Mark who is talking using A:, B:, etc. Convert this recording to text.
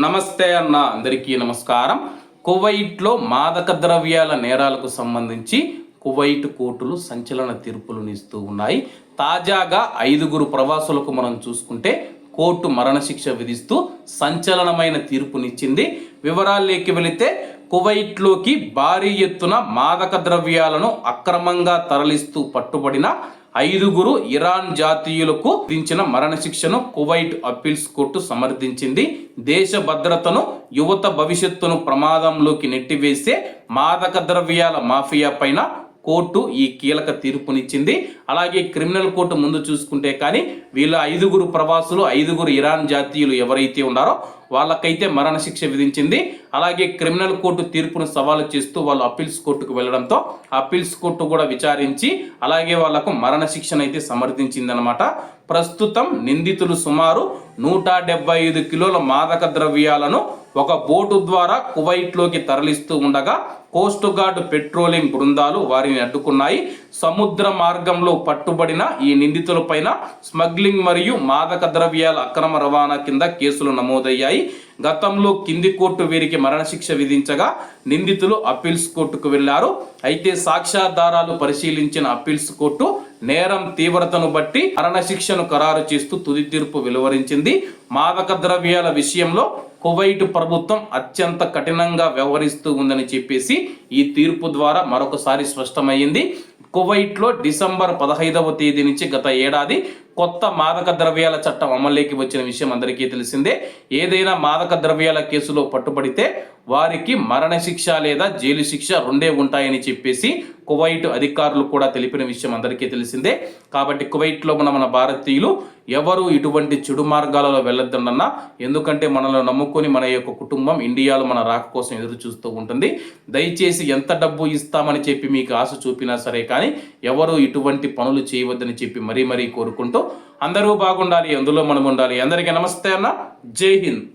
A: నమస్తే అన్న, అందరికీ నమస్కారం. కువైట్లో మాదక ద్రవ్యాల నేరాలకు సంబంధించి కువైట్ కోర్టులు సంచలన తీర్పులను ఇస్తూ ఉన్నాయి. తాజాగా 5 ప్రవాసులకు మనం చూసుకుంటే కోర్టు మరణశిక్ష విధిస్తూ సంచలనమైన తీర్పునిచ్చింది. వివరాల్లోకి వెళితే కువైట్లోకి భారీ ఎత్తున మాదక ద్రవ్యాలను అక్రమంగా తరలిస్తూ పట్టుబడిన 5 ఇరాన్ జాతీయులకు విధించిన మరణశిక్షను కువైట్ అప్పీల్స్ కోర్టు సమర్థించింది. దేశ భద్రతను, యువత భవిష్యత్తును ప్రమాదంలోకి నెట్టివేసే మాదక ద్రవ్యాల మాఫియా పైన కోర్టు ఈ కీలక తీర్పునిచ్చింది. అలాగే క్రిమినల్ కోర్టు ముందు చూసుకుంటే కానీ వీళ్ళ 5 ప్రవాసులు, 5 ఇరాన్ జాతీయులు ఎవరైతే ఉన్నారో వాళ్ళకైతే మరణశిక్ష విధించింది. అలాగే క్రిమినల్ కోర్టు తీర్పును సవాలు చేస్తూ వాళ్ళు అప్పీల్స్ కోర్టుకు వెళ్ళడంతో అప్పీల్స్ కోర్టు కూడా విచారించి అలాగే వాళ్లకు మరణశిక్షను అయితే సమర్థించిందనమాట. ప్రస్తుతం నిందితులు సుమారు 175 కిలోల మాదక ద్రవ్యాలను ఒక బోటు ద్వారా కువైట్లోకి తరలిస్తూ ఉండగా కోస్ట్ గార్డ్ పెట్రోలింగ్ బృందాలు వారిని అడ్డుకున్నాయి. సముద్ర మార్గంలో పట్టుబడిన ఈ నిందితులపైన స్మగ్లింగ్ మరియు మాదక ద్రవ్యాల అక్రమ రవాణా కింద కేసులు నమోదయ్యాయి. గతంలో కింది కోర్టు వీరికి మరణశిక్ష విధించగా నిందితులు అప్పీల్స్ కోర్టుకు వెళ్లారు. అయితే సాక్ష్యాధారాలు పరిశీలించిన అప్పీల్స్ కోర్టు నేరం తీవ్రతను బట్టి మరణశిక్షను ఖరారు చేస్తూ తుది తీర్పు వెలువరించింది. మాదక ద్రవ్యాల విషయంలో కువైట్ ప్రభుత్వం అత్యంత కఠినంగా వ్యవహరిస్తూ ఉందని చెప్పేసి ఈ తీర్పు ద్వారా మరొకసారి స్పష్టమైంది. కువైట్లో డిసెంబర్ 15వ తేదీ నుంచి గత ఏడాది కొత్త మాదక ద్రవ్యాల చట్టం అమల్లోకి వచ్చిన విషయం అందరికీ తెలిసిందే. ఏదైనా మాదక ద్రవ్యాల కేసులో పట్టుబడితే వారికి మరణశిక్ష లేదా జైలు శిక్ష రెండే ఉంటాయని చెప్పేసి కువైట్ అధికారులు కూడా తెలిపిన విషయం అందరికీ తెలిసిందే. కాబట్టి కువైట్లో మన భారతీయులు ఎవరు ఇటువంటి చెడు మార్గాలలో వెళ్ళొద్దన్నా, ఎందుకంటే మనల్ని నమ్ముకొని మన యొక్క కుటుంబం ఇండియాలో మన రాక కోసం ఎదురు చూస్తూ ఉంటుంది. దయచేసి ఎంత డబ్బు ఇస్తామని చెప్పి మీకు ఆశ చూపినా సరే కానీ ఎవరు ఇటువంటి పనులు చేయవద్దని చెప్పి మరీ కోరుకుంటూ అందరూ బాగుండాలి, అందులో మనం ఉండాలి. అందరికీ నమస్తే అన్న, జై హింద్.